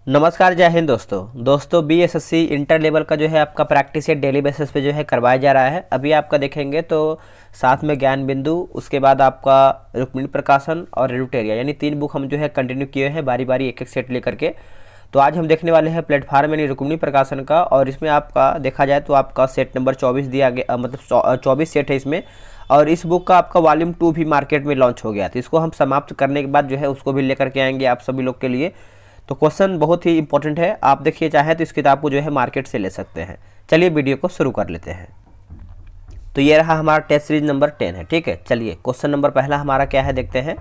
नमस्कार, जय हिंद दोस्तों बीएसएससी इंटर लेवल का जो है आपका प्रैक्टिस सेट डेली बेसिस पे जो है करवाया जा रहा है। अभी आपका देखेंगे तो साथ में ज्ञान बिंदु, उसके बाद आपका रुक्मिणी प्रकाशन और रेडुटेरिया, यानी 3 बुक हम जो है कंटिन्यू किए हैं बारी बारी एक एक सेट लेकर के। तो आज हम देखने वाले हैं प्लेटफार्म यानी रुक्मिणी प्रकाशन का, और इसमें आपका देखा जाए तो आपका सेट नंबर 24 दिया गया, मतलब 24 सेट है इसमें। और इस बुक का आपका वॉल्यूम 2 भी मार्केट में लॉन्च हो गया, तो इसको हम समाप्त करने के बाद जो है उसको भी लेकर के आएंगे आप सभी लोग के लिए। तो क्वेश्चन बहुत ही इंपॉर्टेंट है, आप देखिए चाहे तो इस किताब को जो है मार्केट से ले सकते हैं। चलिए वीडियो को शुरू कर लेते हैं। तो ये रहा हमारा टेस्ट सीरीज नंबर 10 है, ठीक है। चलिए क्वेश्चन नंबर पहला हमारा क्या है देखते हैं।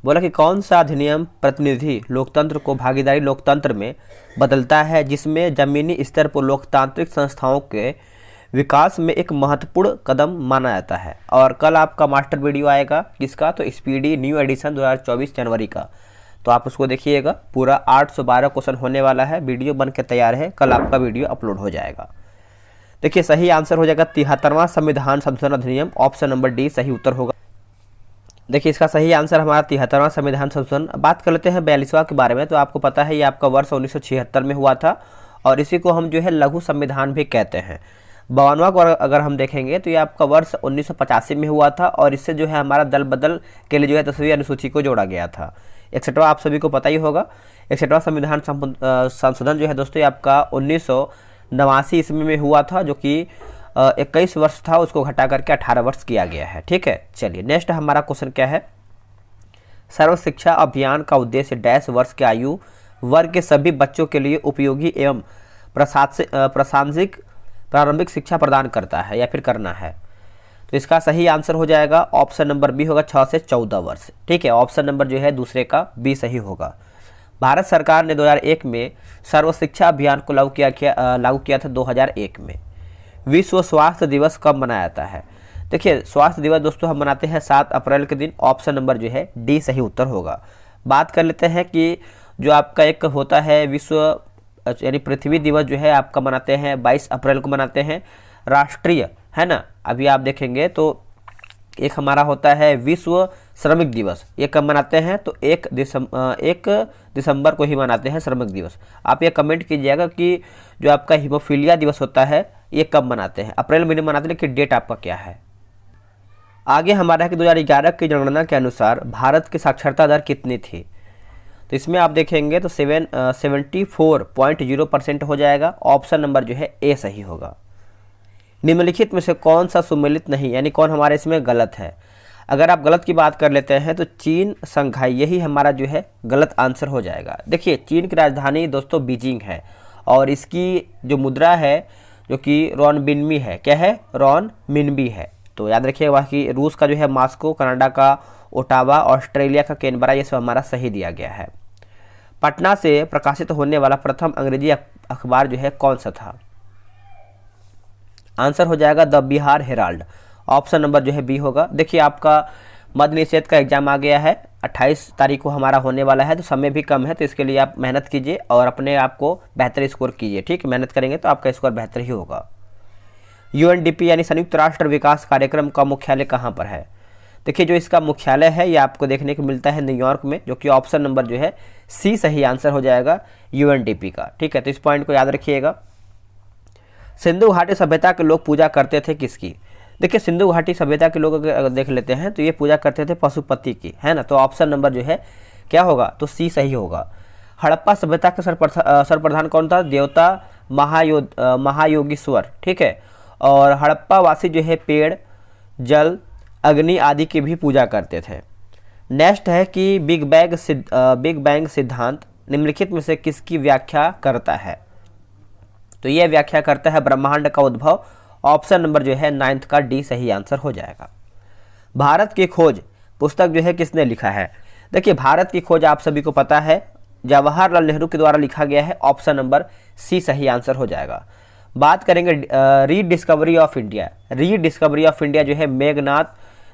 बोला कि कौन सा अधिनियम प्रतिनिधि लोकतंत्र को भागीदारी लोकतंत्र में बदलता है, जिसमें जमीनी स्तर पर लोकतांत्रिक संस्थाओं के विकास में एक महत्वपूर्ण कदम माना जाता है। और कल आपका मास्टर वीडियो आएगा किसका, तो स्पीडी न्यू एडिशन 2024 जनवरी का, तो आप उसको देखिएगा। पूरा 812 क्वेश्चन होने वाला है, वीडियो बन के तैयार है, कल आपका वीडियो अपलोड हो जाएगा। देखिए सही आंसर हो जाएगा 73वां संविधान संशोधन अधिनियम, ऑप्शन नंबर डी सही उत्तर होगा। देखिए इसका सही आंसर हमारा 73वां संविधान संशोधन। बात कर लेते हैं 42वां के बारे में। तो आपको पता है ये आपका वर्ष 1976 में हुआ था, और इसी को हम जो है लघु संविधान भी कहते हैं। 52वां को अगर हम देखेंगे तो ये आपका वर्ष 1985 में हुआ था, और इससे जो है हमारा दल बदल के लिए जो है 10वीं अनुसूची को जोड़ा गया था। 61वां आप सभी को पता ही होगा। 61वां संविधान संशोधन जो है दोस्तों ये आपका 1989 ईस्वी में हुआ था, जो कि 21 वर्ष था, उसको घटा करके 18 वर्ष किया गया है, ठीक है। चलिए नेक्स्ट हमारा क्वेश्चन क्या है। सर्व शिक्षा अभियान का उद्देश्य डैश वर्ष के आयु वर्ग के सभी बच्चों के लिए उपयोगी एवं प्रासंगिक प्रारंभिक शिक्षा प्रदान करता है या फिर करना है। तो इसका सही आंसर हो जाएगा ऑप्शन नंबर बी होगा, 6 से 14 वर्ष, ठीक है। ऑप्शन नंबर जो है दूसरे का बी सही होगा। भारत सरकार ने 2001 में सर्व शिक्षा अभियान को लागू किया था 2001 में। विश्व स्वास्थ्य दिवस कब मनाया जाता है। देखिए स्वास्थ्य दिवस दोस्तों हम मनाते हैं 7 अप्रैल के दिन, ऑप्शन नंबर जो है डी सही उत्तर होगा। बात कर लेते हैं कि जो आपका एक होता है विश्व यानी पृथ्वी दिवस जो है आपका मनाते हैं 22 अप्रैल को मनाते हैं, राष्ट्रीय है ना। अभी आप देखेंगे तो एक हमारा होता है विश्व श्रमिक दिवस, ये कब मनाते हैं तो 1 दिसंबर को ही मनाते हैं श्रमिक दिवस। आप ये कमेंट कीजिएगा कि जो आपका हीमोफीलिया दिवस होता है ये कब मनाते हैं। अप्रैल महीने मनाते हैं, लेकिन डेट आपका क्या है। आगे हमारा है कि 2011 की जनगणना के अनुसार भारत की साक्षरता दर कितनी थी। तो इसमें आप देखेंगे तो 74.0% हो जाएगा। ऑप्शन नंबर जो है ए सही होगा। निम्नलिखित में से कौन सा सुमेलित नहीं, यानी कौन हमारे इसमें गलत है। अगर आप गलत की बात कर लेते हैं तो चीन, शंघाई, यही हमारा जो है गलत आंसर हो जाएगा। देखिए चीन की राजधानी दोस्तों बीजिंग है, और इसकी जो मुद्रा है जो कि रॉनबिनमी है, क्या है, रॉनमिनबी है। तो याद रखिएगा। बाकी रूस का जो है मॉस्को, कनाडा का ओटावा, ऑस्ट्रेलिया का कैनबरा, ये सब हमारा सही दिया गया है। पटना से प्रकाशित होने वाला प्रथम अंग्रेजी अखबार जो है कौन सा था। आंसर हो जाएगा the Bihar Herald, option number जो है बी होगा। देखिए आपका मद्य निषेध का एग्जाम आ गया है, 28 तारीख को हमारा होने वाला है, तो समय भी कम है, तो इसके लिए आप मेहनत कीजिए और अपने आप को बेहतर स्कोर कीजिए, ठीक है। मेहनत करेंगे तो आपका स्कोर बेहतर ही होगा। यूएनडीपी यानी संयुक्त राष्ट्र विकास कार्यक्रम का मुख्यालय कहाँ पर है। देखिए जो इसका मुख्यालय है ये आपको देखने को मिलता है न्यूयॉर्क में, जो कि ऑप्शन नंबर जो है सी सही आंसर हो जाएगा यूएनडीपी का, ठीक है। तो इस पॉइंट को याद रखिएगा। सिंधु घाटी सभ्यता के लोग पूजा करते थे किसकी। देखिए सिंधु घाटी सभ्यता के लोग अगर देख लेते हैं तो ये पूजा करते थे पशुपति की, है ना। तो ऑप्शन नंबर जो है क्या होगा, तो सी सही होगा। हड़प्पा सभ्यता के सर्वप्रधान कौन था, देवता महायोगीश्वर, ठीक है। और हड़प्पा वासी जो है पेड़, जल, अग्नि आदि की भी पूजा करते थे। नेक्स्ट है कि बिग बैंग सिद्धांत निम्नलिखित में से किसकी व्याख्या करता है। तो यह व्याख्या करता है ब्रह्मांड का उद्भव, ऑप्शन नंबर जो है 9th का डी सही आंसर हो जाएगा। भारत की खोज पुस्तक जो है किसने लिखा है। देखिए भारत की खोज आप सभी को पता है जवाहरलाल नेहरू के द्वारा लिखा गया है, ऑप्शन नंबर सी सही आंसर हो जाएगा। बात करेंगे rediscovery of India. Rediscovery of India जो है मेघनाथ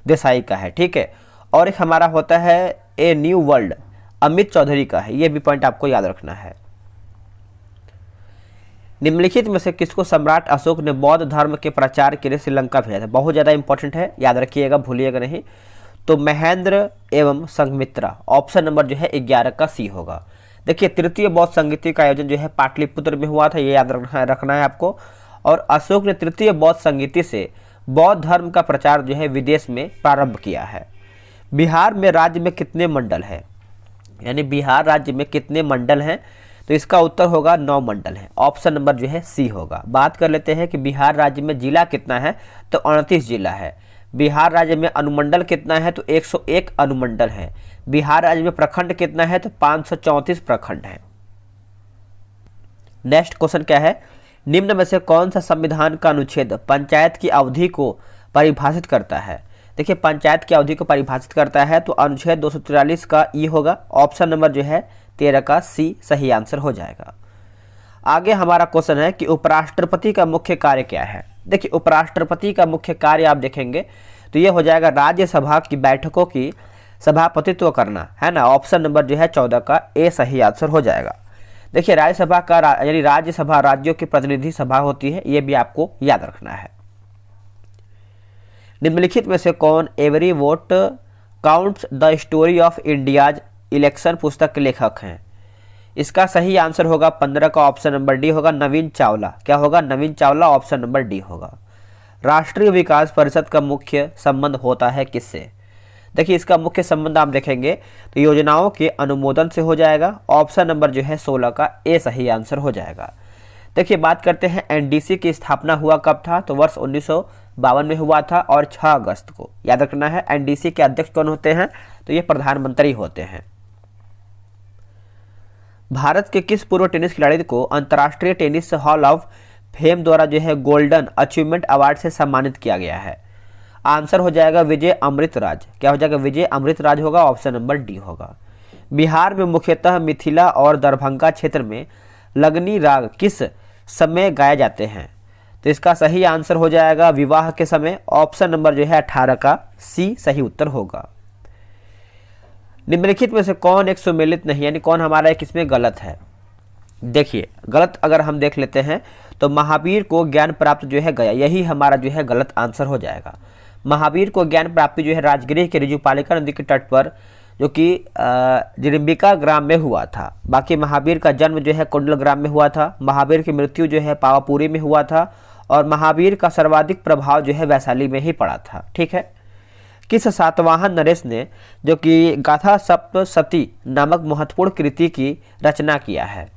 देसाई का है, ठीक है। और एक हमारा होता है a new world, Amit Chaudhary का है, ये भी पॉइंट आपको याद रखना है। निम्नलिखित में से किसको सम्राट अशोक ने बौद्ध धर्म के प्रचार के लिए श्रीलंका भेजा था। बहुत ज़्यादा इंपॉर्टेंट है, याद रखिएगा, भूलिएगा नहीं। तो महेंद्र एवं संघमित्रा, ऑप्शन नंबर जो है 11 का सी होगा। देखिए तृतीय बौद्ध संगीति का आयोजन जो है पाटलिपुत्र में हुआ था, ये याद रखना है आपको। और अशोक ने तृतीय बौद्ध संगीति से बौद्ध धर्म का प्रचार जो है विदेश में प्रारंभ किया है। बिहार में राज्य में कितने मंडल हैं, यानी बिहार राज्य में कितने मंडल हैं, तो इसका उत्तर होगा 9 मंडल है, ऑप्शन नंबर जो है सी होगा। बात कर लेते हैं कि बिहार राज्य में जिला कितना है, तो 29 जिला है। बिहार राज्य में अनुमंडल कितना है, तो 101 अनुमंडल है। बिहार राज्य में प्रखंड कितना है, तो 534 प्रखंड है। नेक्स्ट क्वेश्चन क्या है, निम्न में से कौन सा संविधान का अनुच्छेद पंचायत की अवधि को परिभाषित करता है। देखिए पंचायत की अवधि को परिभाषित करता है तो अनुच्छेद 243 का ई होगा, ऑप्शन नंबर जो है 13 का सी सही आंसर हो जाएगा। आगे हमारा क्वेश्चन है कि उपराष्ट्रपति का मुख्य कार्य क्या है। देखिए उपराष्ट्रपति का मुख्य कार्य आप देखेंगे तो ये हो जाएगा राज्यसभा की बैठकों की सभापतित्व करना, है ना। ऑप्शन नंबर जो है 14 का ए सही आंसर हो जाएगा। देखिए राज्यसभा का यानी राज्यसभा राज्यों की प्रतिनिधि सभा होती है, ये भी आपको याद रखना है। निम्नलिखित में से कौन every vote counts the story of India's election पुस्तक के लेखक हैं। इसका सही आंसर होगा 15 का ऑप्शन नंबर डी होगा, नवीन चावला। क्या होगा, नवीन चावला, ऑप्शन नंबर डी होगा। राष्ट्रीय विकास परिषद का मुख्य संबंध होता है किससे। देखिए इसका मुख्य संबंध आप देखेंगे तो योजनाओं के अनुमोदन से हो जाएगा, ऑप्शन नंबर जो है 16 का ए सही आंसर हो जाएगा। देखिए बात करते हैं एनडीसी की स्थापना हुआ कब था, तो वर्ष 1952 में हुआ था और 6 अगस्त को। याद रखना है एनडीसी के अध्यक्ष कौन होते हैं, तो ये प्रधानमंत्री होते हैं। भारत के किस पूर्व टेनिस खिलाड़ी को अंतर्राष्ट्रीय टेनिस हॉल ऑफ फेम द्वारा जो है गोल्डन अचीवमेंट अवार्ड से सम्मानित किया गया है। आंसर हो जाएगा विजय अमृतराज। क्या हो जाएगा, विजय अमृतराज होगा, ऑप्शन नंबर डी होगा। बिहार में मुख्यतः मिथिला और दरभंगा क्षेत्र में लगनी राग किस समय गाए जाते हैं, तो इसका सही आंसर हो जाएगा विवाह के समय, ऑप्शन नंबर जो है 18 का सी सही उत्तर होगा। निम्नलिखित में से कौन एक सुमेलित नहीं, यानी कौन हमारा एक इसमें गलत है। देखिए गलत अगर हम देख लेते हैं तो महावीर को ज्ञान प्राप्त जो है गया, यही हमारा जो है गलत आंसर हो जाएगा। महावीर को ज्ञान प्राप्ति जो है राजगिरी के रिजुपालिका नदी के तट पर जो कि जिरिम्बिका ग्राम में हुआ था। बाकी महावीर का जन्म जो है कुंडल ग्राम में हुआ था। महावीर की मृत्यु जो है पावापुरी में हुआ था और महावीर का सर्वाधिक प्रभाव जो है वैशाली में ही पड़ा था। ठीक है। किस सातवाहन नरेश ने जो कि गाथा सप्तशती नामक महत्वपूर्ण कृति की रचना किया है,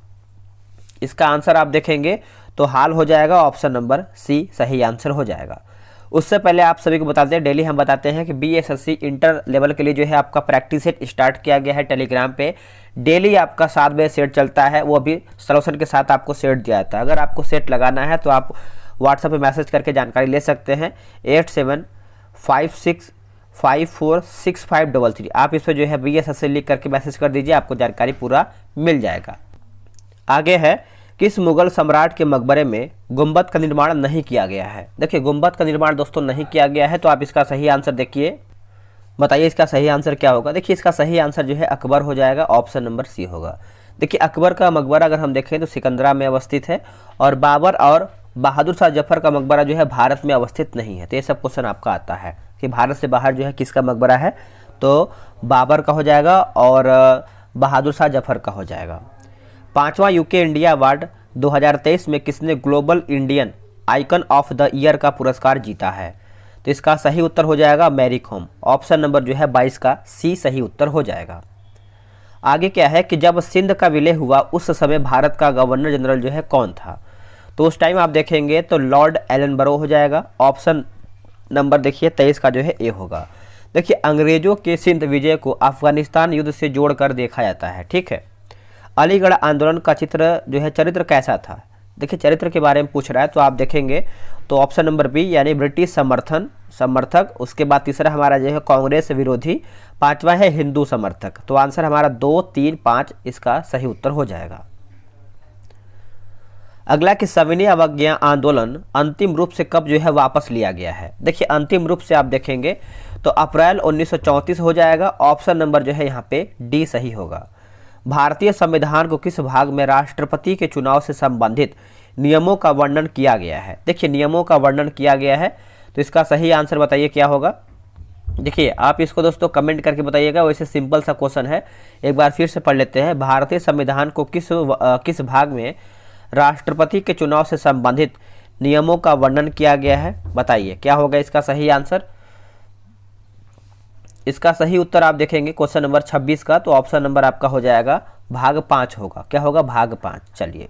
इसका आंसर आप देखेंगे तो हाल हो जाएगा, ऑप्शन नंबर सी सही आंसर हो जाएगा। उससे पहले आप सभी को बताते हैं, डेली हम बताते हैं कि बीएसएससी इंटर लेवल के लिए जो है आपका प्रैक्टिस सेट स्टार्ट किया गया है टेलीग्राम पे। डेली आपका 7 बजे सेट चलता है, वो भी सॉल्यूशन के साथ आपको सेट दिया जाता है। अगर आपको सेट लगाना है तो आप व्हाट्सएप पे मैसेज करके जानकारी ले सकते हैं 8756546533। आप इस पर जो है बीएसएससी लिख करके मैसेज कर दीजिए, आपको जानकारी पूरा मिल जाएगा। आगे है किस मुगल सम्राट के मकबरे में गुंबद का निर्माण नहीं किया गया है। देखिए गुंबद का निर्माण दोस्तों नहीं किया गया है, तो आप इसका सही आंसर देखिए, बताइए इसका सही आंसर क्या होगा। देखिए इसका सही आंसर जो है अकबर हो जाएगा, ऑप्शन नंबर सी होगा। देखिए अकबर का मकबरा अगर हम देखें तो सिकंदरा में अवस्थित है और बाबर और बहादुर शाह जफर का मकबरा जो है भारत में अवस्थित नहीं है। तो ये सब क्वेश्चन आपका आता है कि भारत से बाहर जो है किसका मकबरा है, तो बाबर का हो जाएगा और बहादुर शाह जफर का हो जाएगा। 5वां यूके इंडिया अवार्ड 2023 में किसने global Indian icon of the year का पुरस्कार जीता है, तो इसका सही उत्तर हो जाएगा मैरी कॉम, ऑप्शन नंबर जो है 22 का सी सही उत्तर हो जाएगा। आगे क्या है कि जब सिंध का विलय हुआ उस समय भारत का गवर्नर जनरल जो है कौन था, तो उस टाइम आप देखेंगे तो लॉर्ड एलनबरो हो जाएगा, ऑप्शन नंबर देखिए 23 का जो है ए होगा। देखिए अंग्रेजों के सिंध विजय को अफगानिस्तान युद्ध से जोड़कर देखा जाता है। ठीक है। अलीगढ़ आंदोलन का चरित्र कैसा था। देखिए चरित्र के बारे में पूछ रहा है तो आप देखेंगे तो ऑप्शन नंबर बी यानी ब्रिटिश समर्थक, उसके बाद तीसरा हमारा जो है कांग्रेस विरोधी, 5वां है हिंदू समर्थक। तो आंसर हमारा 2, 3, 5 इसका सही उत्तर हो जाएगा। अगला कि सविनय अवज्ञा आंदोलन अंतिम रूप से कब जो है वापस लिया गया है। देखिए अंतिम रूप से आप देखेंगे तो अप्रैल 1934 हो जाएगा, ऑप्शन नंबर जो है यहाँ पे डी सही होगा। भारतीय संविधान को किस भाग में राष्ट्रपति के चुनाव से संबंधित नियमों का वर्णन किया गया है। देखिए नियमों का वर्णन किया गया है, तो इसका सही आंसर बताइए क्या होगा। देखिए आप इसको दोस्तों कमेंट करके बताइएगा। वैसे सिंपल सा क्वेश्चन है, एक बार फिर से पढ़ लेते हैं। भारतीय संविधान को किस भाग में राष्ट्रपति के चुनाव से संबंधित नियमों का वर्णन किया गया है? बताइए क्या होगा इसका सही आंसर। इसका सही उत्तर आप देखेंगे क्वेश्चन नंबर 26 का, तो ऑप्शन नंबर आपका हो जाएगा भाग 5 होगा। क्या होगा? भाग 5। चलिए,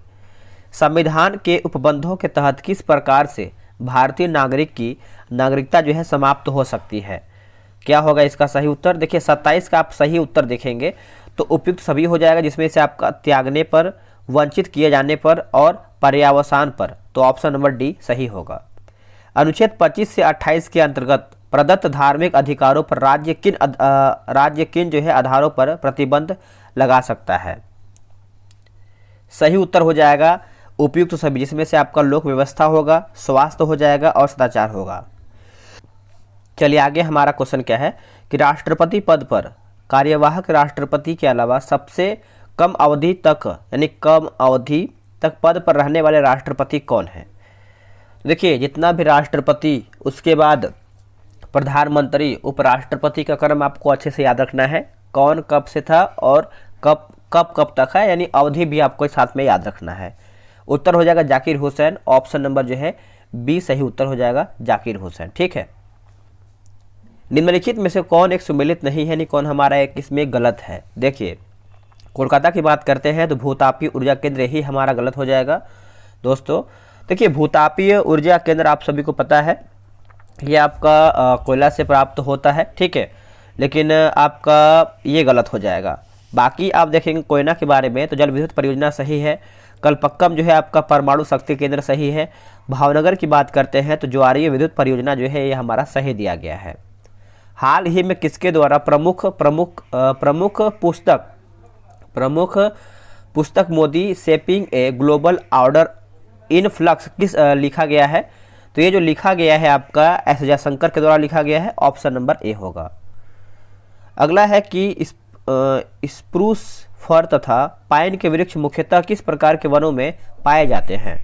संविधान के उपबंधों के तहत किस प्रकार से भारतीय नागरिक की नागरिकता जो है समाप्त हो सकती है? क्या होगा इसका सही उत्तर? देखिए 27 का आप सही उत्तर देखेंगे तो उपयुक्त सभी हो जाएगा, जिसमें से आपका त्यागने पर, वंचित किए जाने पर और पर्यावसान पर, तो ऑप्शन नंबर डी सही होगा। अनुच्छेद 25 से 28 के अंतर्गत प्रदत्त धार्मिक अधिकारों पर राज्य किन जो है आधारों पर प्रतिबंध लगा सकता है? सही उत्तर हो जाएगा उपयुक्त सभी, जिसमें से आपका लोक व्यवस्था होगा, स्वास्थ्य हो जाएगा और सदाचार होगा। चलिए आगे हमारा क्वेश्चन क्या है कि राष्ट्रपति पद पर कार्यवाहक राष्ट्रपति के अलावा सबसे कम अवधि तक यानी कम अवधि तक पद पर रहने वाले राष्ट्रपति कौन है? देखिए जितना भी राष्ट्रपति, उसके बाद प्रधानमंत्री, उपराष्ट्रपति का क्रम आपको अच्छे से याद रखना है, कौन कब से था और कब कब तक है, यानी अवधि भी आपको साथ में याद रखना है। उत्तर हो जाएगा जाकिर हुसैन। ऑप्शन नंबर जो है बी सही उत्तर हो जाएगा, जाकिर हुसैन। ठीक है, निम्नलिखित में से कौन एक सुमेलित नहीं है, यानी कौन हमारा एक इसमें गलत है? देखिए कोलकाता की बात करते हैं तो भूतापीय ऊर्जा केंद्र ही हमारा गलत हो जाएगा दोस्तों। देखिए भूतापीय ऊर्जा केंद्र आप सभी को पता है ये आपका कोयला से प्राप्त होता है, ठीक है, लेकिन आपका ये गलत हो जाएगा। बाकी आप देखेंगे कोयना के बारे में तो जल विद्युत परियोजना सही है, कलपक्कम जो है आपका परमाणु शक्ति केंद्र सही है, भावनगर की बात करते हैं तो ज्वारीय विद्युत परियोजना जो है ये हमारा सही दिया गया है। हाल ही में किसके द्वारा प्रमुख पुस्तक Modi shaping a global order in flux किस लिखा गया है? तो ये जो लिखा गया है आपका एस जयशंकर के द्वारा लिखा गया है, ऑप्शन नंबर ए होगा। अगला है कि स्प्रूस, फर तथा पाइन के वृक्ष मुख्यतः किस प्रकार के वनों में पाए जाते हैं?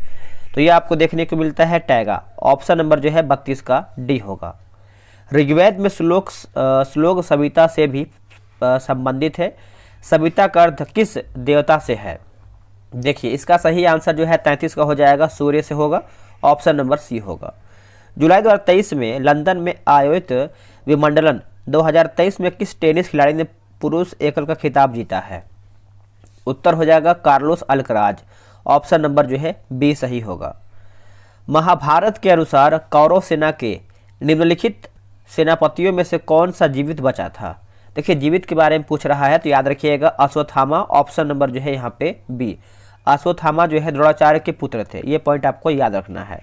तो ये आपको देखने को मिलता है टैगा। ऑप्शन नंबर जो है 32 का डी होगा। ऋग्वेद में श्लोक सविता से भी संबंधित है। सविता का अर्थ किस देवता से है? देखिए इसका सही आंसर जो है 33 का हो जाएगा, सूर्य से होगा। ऑप्शन नंबर सी होगा। जुलाई 2023 में लंदन में आयोजित विंबलडन 2023 में किस टेनिस खिलाड़ी ने पुरुष एकल का खिताब जीता है? उत्तर हो जाएगा कार्लोस अल्कराज। ऑप्शन नंबर जो है बी सही होगा। महाभारत के अनुसार कौरव सेना के निम्नलिखित सेनापतियों में से कौन सा जीवित बचा था? देखिए जीवित के बारे में पूछ रहा है तो याद रखिएगा अश्वत्थामा। ऑप्शन नंबर जो है यहाँ पे बी, अश्वत्थामा जो है द्रोणाचार्य के पुत्र थे। ये पॉइंट आपको याद रखना है।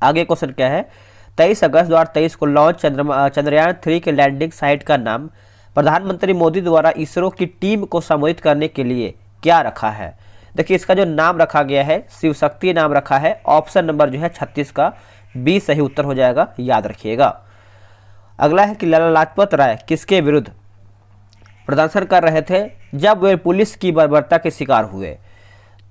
आगे क्वेश्चन क्या है? 23 अगस्त 2023 को लॉन्च चंद्रयान 3 के लैंडिंग साइट का नाम प्रधानमंत्री मोदी द्वारा इसरो की टीम को संबोधित करने के लिए क्या रखा है? देखिए इसका जो नाम रखा गया है शिव शक्ति नाम रखा है। ऑप्शन नंबर जो है 36 का बी सही उत्तर हो जाएगा, याद रखिएगा। अगला है कि लाला लाजपत राय किसके विरुद्ध प्रदर्शन कर रहे थे जब वे पुलिस की बर्बरता के शिकार हुए?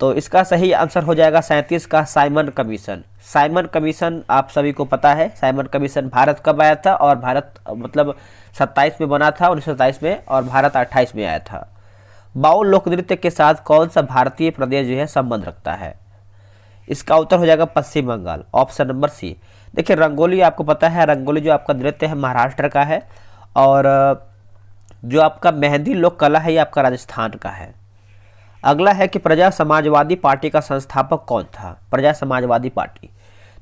तो इसका सही आंसर हो जाएगा 37 का साइमन कमीशन। साइमन कमीशन आप सभी को पता है, साइमन कमीशन भारत कब आया था और भारत मतलब 27 में बना था 1927 में, और भारत 28 में आया था। बाउल लोक नृत्य के साथ कौन सा भारतीय प्रदेश जो है संबंध रखता है? इसका उत्तर हो जाएगा Paschim Bangal. Option number C. देखिए रंगोली आपको पता है, रंगोली जो आपका नृत्य है महाराष्ट्र का है, और जो आपका मेहंदी लोक कला है ये आपका राजस्थान का है। अगला है कि प्रजा समाजवादी पार्टी का संस्थापक कौन था? प्रजा समाजवादी पार्टी,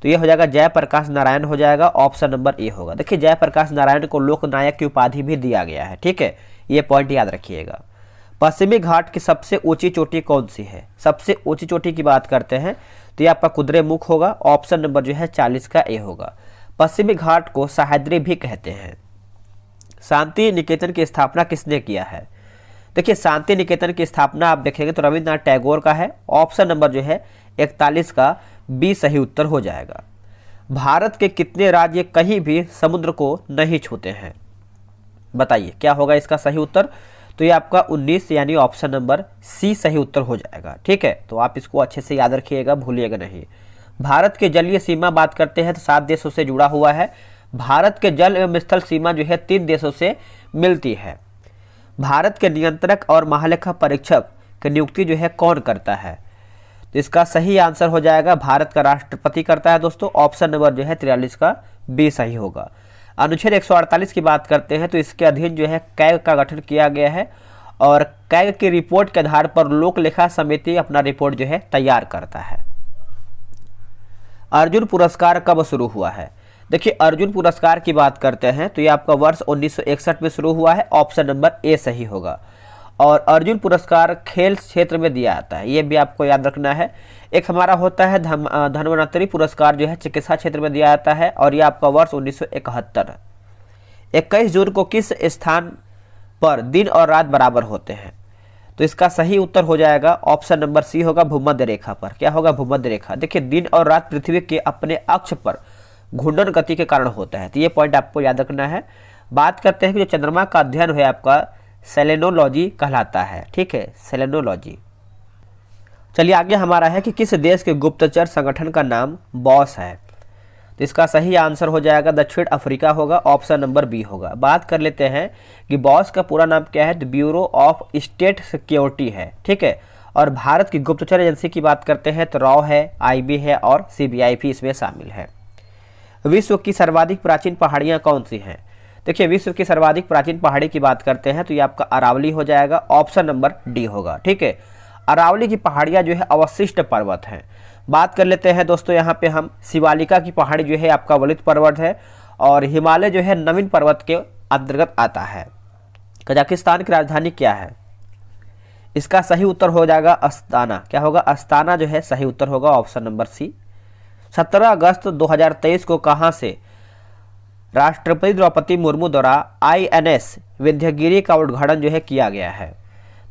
तो ये हो जाएगा जयप्रकाश नारायण हो जाएगा। ऑप्शन नंबर ए होगा। देखिए जयप्रकाश नारायण को लोकनायक की उपाधि भी दिया गया है, ठीक है, ये पॉइंट याद रखिएगा। पश्चिमी घाट की सबसे ऊंची चोटी कौन सी है? सबसे ऊंची चोटी की बात करते हैं तो ये आपका कुद्रेमुख होगा। ऑप्शन नंबर जो है 40 का ए होगा। पश्चिमी घाट को सह्याद्री भी कहते हैं। शांति निकेतन की स्थापना किसने किया है? देखिए शांति निकेतन की स्थापना आप देखेंगे तो रविन्द्रनाथ टैगोर का है। ऑप्शन नंबर जो है 41 का बी सही उत्तर हो जाएगा। भारत के कितने राज्य कहीं भी समुद्र को नहीं छूते हैं? बताइए क्या होगा इसका सही उत्तर? तो ये आपका 19 यानी ऑप्शन नंबर सी सही उत्तर हो जाएगा, ठीक है। तो आप इसको अच्छे से याद रखिएगा, भूलिएगा नहीं। भारत के जलीय सीमा बात करते हैं तो 7 देशों से जुड़ा हुआ है। भारत के जल एवं स्थल सीमा जो है 3 देशों से मिलती है। भारत के नियंत्रक और महालेखा परीक्षक की नियुक्ति जो है कौन करता है? तो इसका सही आंसर हो जाएगा भारत का राष्ट्रपति करता है दोस्तों। ऑप्शन नंबर जो है 43 का बी सही होगा। अनुच्छेद 148 की बात करते हैं तो इसके अधीन जो है कैग का गठन किया गया है और कैग की रिपोर्ट के आधार पर लोक लेखा समिति अपना रिपोर्ट जो है तैयार करता है। अर्जुन पुरस्कार कब शुरू हुआ है? देखिए अर्जुन पुरस्कार की बात करते हैं तो ये आपका वर्ष 1961 में शुरू हुआ है। ऑप्शन नंबर ए सही होगा। और अर्जुन पुरस्कार खेल क्षेत्र में दिया जाता है, ये भी आपको याद रखना है। एक हमारा होता है धन्वंतरी पुरस्कार जो है चिकित्सा क्षेत्र में दिया जाता है और ये आपका वर्ष 1971। 21 जून को किस स्थान पर दिन और रात बराबर होते हैं? तो इसका सही उत्तर हो जाएगा ऑप्शन नंबर सी होगा, भूमध्य रेखा पर। क्या होगा? भूमध्य रेखा। देखिए दिन और रात पृथ्वी के अपने अक्ष पर घूर्णन गति के कारण होता है, तो ये पॉइंट आपको याद रखना है। बात करते हैं कि जो चंद्रमा का अध्ययन है आपका सेलेनोलॉजी कहलाता है, ठीक है, सेलेनोलॉजी। चलिए आगे हमारा है कि किस देश के गुप्तचर संगठन का नाम बॉस है? तो इसका सही आंसर हो जाएगा दक्षिण अफ्रीका होगा। ऑप्शन नंबर बी होगा। बात कर लेते हैं कि बॉस का पूरा नाम क्या है, तो ब्यूरो ऑफ स्टेट सिक्योरिटी है, ठीक है। और भारत की गुप्तचर एजेंसी की बात करते हैं तो रॉ है, आईबी है और सीबीआई भी इसमें शामिल है। विश्व की सर्वाधिक प्राचीन पहाड़ियाँ कौन सी हैं? देखिए विश्व की सर्वाधिक प्राचीन पहाड़ी की बात करते हैं तो ये आपका अरावली हो जाएगा। ऑप्शन नंबर डी होगा, ठीक है। अरावली की पहाड़ियाँ जो है अवशिष्ट पर्वत हैं। बात कर लेते हैं दोस्तों यहाँ पे हम शिवालिका की पहाड़ी जो है आपका वलित पर्वत है और हिमालय जो है नवीन पर्वत के अंतर्गत आता है। कजाकिस्तान की राजधानी क्या है? इसका सही उत्तर हो जाएगा अस्ताना। क्या होगा? अस्ताना जो है सही उत्तर होगा। ऑप्शन नंबर सी। 17 अगस्त 2023 को कहां से राष्ट्रपति द्रौपदी मुर्मू द्वारा INS विंध्यगिरी का उद्घाटन जो है किया गया है?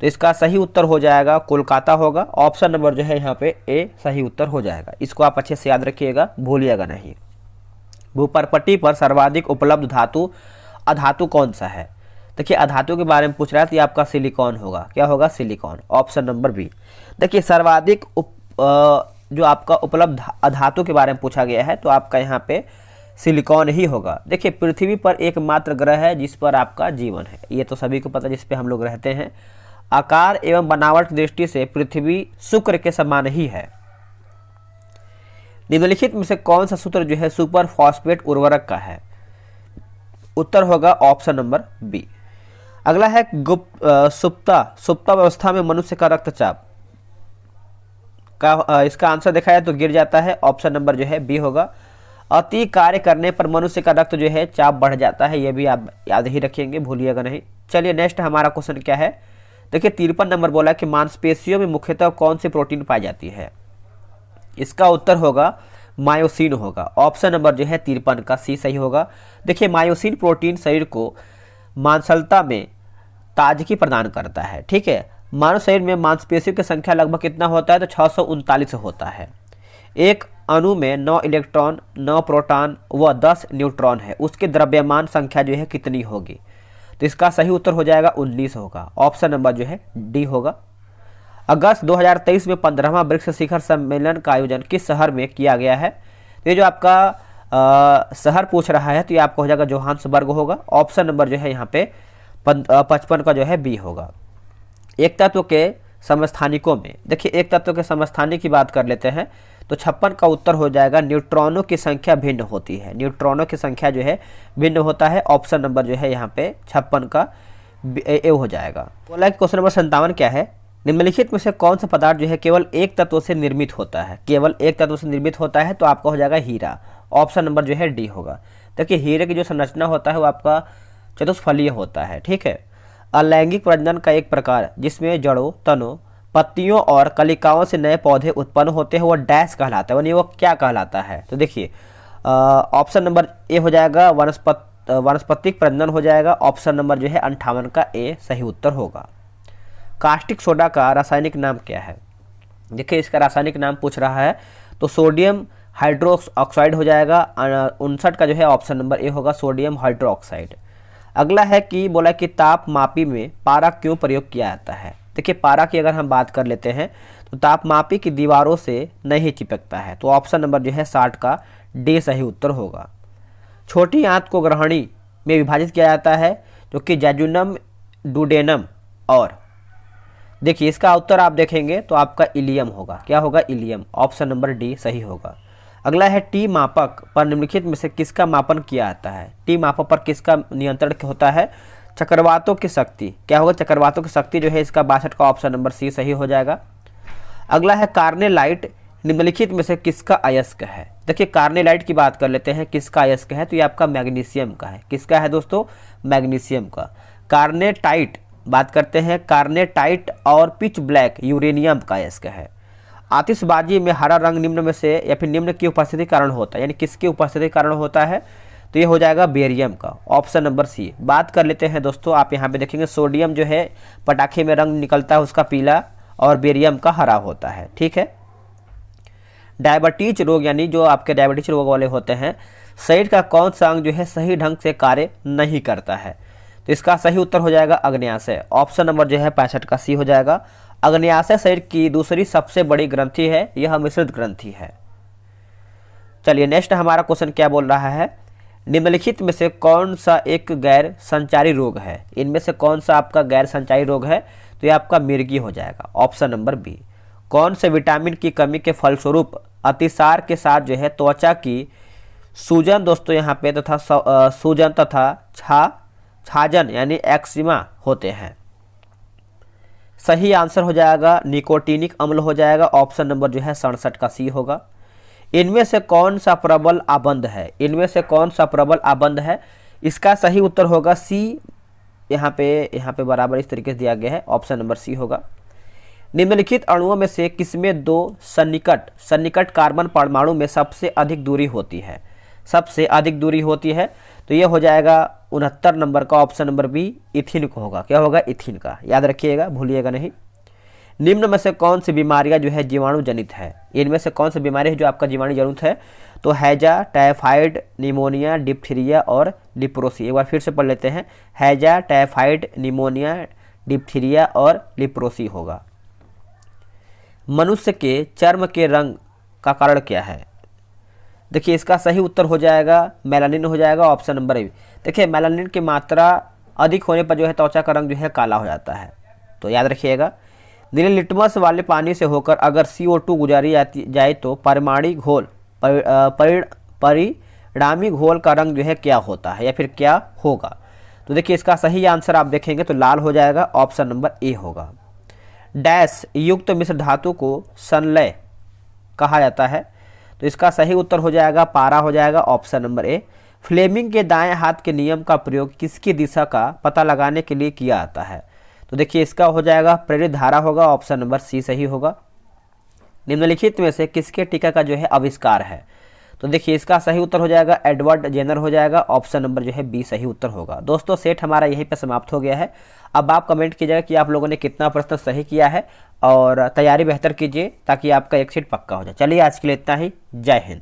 तो इसका सही उत्तर हो जाएगा कोलकाता होगा। ऑप्शन नंबर जो है यहाँ पे ए सही उत्तर हो जाएगा। इसको आप अच्छे से याद रखिएगा, भूलिएगा नहीं। भूपर्पट्टी पर सर्वाधिक उपलब्ध धातु अधातु कौन सा है? देखिए अधातु के बारे में पूछ रहा है तो ये आपका सिलिकॉन होगा। क्या होगा? सिलिकॉन। Option number B. देखिए सर्वाधिक जो आपका उपलब्ध अधातु के बारे में पूछा गया है तो आपका यहाँ पे सिलिकॉन ही होगा। देखिए पृथ्वी पर एकमात्र ग्रह है जिस पर आपका जीवन है, ये तो सभी को पता है, जिस पे हम लोग रहते हैं। आकार एवं बनावट दृष्टि से पृथ्वी शुक्र के समान ही है। निम्नलिखित में से कौन सा सूत्र जो है सुपर फॉस्फेट उर्वरक का है? उत्तर होगा ऑप्शन नंबर बी। अगला है सुप्ता अवस्था में मनुष्य का रक्तचाप का इसका आंसर देखा जाए तो गिर जाता है। ऑप्शन नंबर जो है बी होगा। अति कार्य करने पर मनुष्य का रक्त जो है चाप बढ़ जाता है, ये भी आप याद ही रखेंगे, भूलिएगा नहीं। चलिए नेक्स्ट हमारा क्वेश्चन क्या है? देखिए 53 नंबर बोला कि मांसपेशियों में मुख्यतः कौन सी प्रोटीन पाई जाती है? इसका उत्तर होगा मायोसिन होगा। ऑप्शन नंबर जो है 53 का सी सही होगा। देखिए मायोसिन प्रोटीन शरीर को मांसलता में ताजगी प्रदान करता है, ठीक है। मानव शरीर में मांसपेशियों की संख्या लगभग कितना होता है? तो 639 होता है। एक अणु में 9 इलेक्ट्रॉन, 9 प्रोटॉन व 10 न्यूट्रॉन है, उसके द्रव्यमान संख्या जो है कितनी होगी? तो इसका सही उत्तर हो जाएगा 19 होगा। ऑप्शन नंबर जो है डी होगा। अगस्त 2023 में 15वां ब्रिक्स शिखर सम्मेलन का आयोजन किस शहर में किया गया है? तो ये जो आपका शहर पूछ रहा है तो ये आपको हो जाएगा जोहान्सबर्ग होगा। ऑप्शन नंबर जो है यहाँ पे 55 का जो है बी होगा। एक तत्व के समस्थानिकों में, देखिए एक तत्व के समस्थानिक की बात कर लेते हैं तो 56 का उत्तर हो जाएगा न्यूट्रॉनों की संख्या भिन्न होती है। न्यूट्रॉनों की संख्या जो है भिन्न होता है। ऑप्शन नंबर जो है यहाँ पे 56 का ए हो जाएगा। बोला कि क्वेश्चन नंबर 57 क्या है? निम्नलिखित में से कौन सा पदार्थ जो है केवल एक तत्व से निर्मित होता है? केवल एक तत्व से निर्मित होता है तो आपका हो जाएगा हीरा। ऑप्शन नंबर जो है डी होगा। देखिए हीरे की जो संरचना होता है वो आपका चतुष्फलीय होता है, ठीक है। अलैंगिक प्रजनन का एक प्रकार जिसमें जड़ों, तनों, पत्तियों और कलिकाओं से नए पौधे उत्पन्न होते हैं वो डैश कहलाता है, यानी वो क्या कहलाता है? तो देखिए ऑप्शन नंबर ए हो जाएगा वानस्पतिक प्रजनन हो जाएगा। ऑप्शन नंबर जो है 58 का ए सही उत्तर होगा। कास्टिक सोडा का रासायनिक नाम क्या है? देखिए इसका रासायनिक नाम पूछ रहा है तो सोडियम हाइड्रोक्साइड हो जाएगा। 59 का जो है ऑप्शन नंबर ए होगा, सोडियम हाइड्रोक्साइड। अगला है कि बोला कि ताप मापी में पारा क्यों प्रयोग किया जाता है? देखिए पारा की अगर हम बात कर लेते हैं तो ताप मापी की दीवारों से नहीं चिपकता है, तो ऑप्शन नंबर जो है 60 का डी सही उत्तर होगा। छोटी आंत को ग्रहणी में विभाजित किया जाता है, जो कि जैजुनम, डुडेनम और देखिए इसका उत्तर आप देखेंगे तो आपका इलियम होगा। क्या होगा? इलियम। ऑप्शन नंबर डी सही होगा। अगला है टी मापक पर निम्नलिखित में से किसका मापन किया जाता है? टी मापक पर किसका नियंत्रण होता है? चक्रवातों की शक्ति। क्या होगा? चक्रवातों की शक्ति जो है इसका 62 का ऑप्शन नंबर सी सही हो जाएगा। अगला है कार्नेलाइट निम्नलिखित में से किसका अयस्क है? देखिए कार्नेलाइट की बात कर लेते हैं, किसका अयस्क है? तो ये आपका मैग्नीशियम का है। किसका है दोस्तों? मैग्नीशियम का। कार्नेटाइट बात करते हैं, कार्नेटाइट और पिच ब्लैक यूरेनियम का अयस्क है। आतिशबाजी में हरा रंग निम्न में से या फिर निम्न की उपस्थिति के कारण होता है, यानी किसकी उपस्थिति के कारण होता है? तो ये हो जाएगा बेरियम का। Option number C. बात कर लेते हैं दोस्तों, आप यहाँ पे देखेंगे सोडियम जो है पटाखे में रंग निकलता है उसका पीला और बेरियम का हरा होता है। ठीक है। डायबिटीज रोग यानी जो आपके डायबिटीज रोग वाले होते हैं, शरीर का कौन सा अंग जो है सही ढंग से कार्य नहीं करता है? तो इसका सही उत्तर हो जाएगा अग्न्याशय। ऑप्शन नंबर जो है 65 का सी हो जाएगा। अग्न्याशय शरीर की दूसरी सबसे बड़ी ग्रंथि है, यह मिश्रित ग्रंथि है। चलिए नेक्स्ट हमारा क्वेश्चन क्या बोल रहा है? निम्नलिखित में से कौन सा एक गैर संचारी रोग है? इनमें से कौन सा आपका गैर संचारी रोग है? तो ये आपका मिर्गी हो जाएगा। Option number B. कौन से विटामिन की कमी के फलस्वरूप अतिसार के साथ जो है त्वचा की सूजन दोस्तों यहाँ पे तथा सूजन तथा छाजन यानी एक्जिमा होते हैं? सही आंसर हो जाएगा निकोटीनिक अम्ल हो जाएगा। ऑप्शन नंबर जो है 67 का सी होगा। इनमें से कौन सा प्रबल आबंध है? इनमें से कौन सा प्रबल आबंध है? इसका सही उत्तर होगा सी। यहाँ पे बराबर इस तरीके से दिया गया है। ऑप्शन नंबर सी होगा। निम्नलिखित अणुओं में से किसमें दो सन्निकट कार्बन परमाणु में सबसे अधिक दूरी होती है? सबसे अधिक दूरी होती है तो ये हो जाएगा 69 नंबर का। ऑप्शन नंबर बी इथिन को होगा। क्या होगा? इथिन का। याद रखिएगा, भूलिएगा नहीं। निम्न में से कौन सी बीमारियां जो है जीवाणु जनित है? इनमें से कौन सी बीमारी है जो आपका जीवाणु जनित है? तो हैजा, टाइफाइड, निमोनिया, डिप्थीरिया और लिप्रोसी। एक बार फिर से पढ़ लेते हैं। हैजा, टाइफाइड, निमोनिया, डिप्थीरिया और लिप्रोसी होगा। मनुष्य के चर्म के रंग का कारण क्या है? देखिए इसका सही उत्तर हो जाएगा मेलानिन हो जाएगा। Option number A. देखिए मेलानिन की मात्रा अधिक होने पर जो है त्वचा का रंग जो है काला हो जाता है, तो याद रखिएगा। नीले लिटमस वाले पानी से होकर अगर CO2 गुजारी जाए तो परिणामी घोल का रंग जो है क्या होता है या फिर क्या होगा? तो देखिए इसका सही आंसर आप देखेंगे तो लाल हो जाएगा। ऑप्शन नंबर ए होगा। डैश युक्त मिश्र धातु को संलय कहा जाता है, तो इसका सही उत्तर हो जाएगा पारा हो जाएगा। Option number A. फ्लेमिंग के दाएं हाथ के नियम का प्रयोग किसकी दिशा का पता लगाने के लिए किया जाता है? तो देखिए इसका हो जाएगा प्रेरित धारा होगा। ऑप्शन नंबर सी सही होगा। निम्नलिखित में से किसके टीका का जो है आविष्कार है? तो देखिए इसका सही उत्तर हो जाएगा एडवर्ड जेनर हो जाएगा। ऑप्शन नंबर जो है बी सही उत्तर होगा। दोस्तों सेट हमारा यहीं पे समाप्त हो गया है। अब आप कमेंट कीजिएगा कि आप लोगों ने कितना प्रश्न सही किया है और तैयारी बेहतर कीजिए ताकि आपका एक सीट पक्का हो जाए। चलिए आज के लिए इतना ही। जय हिंद।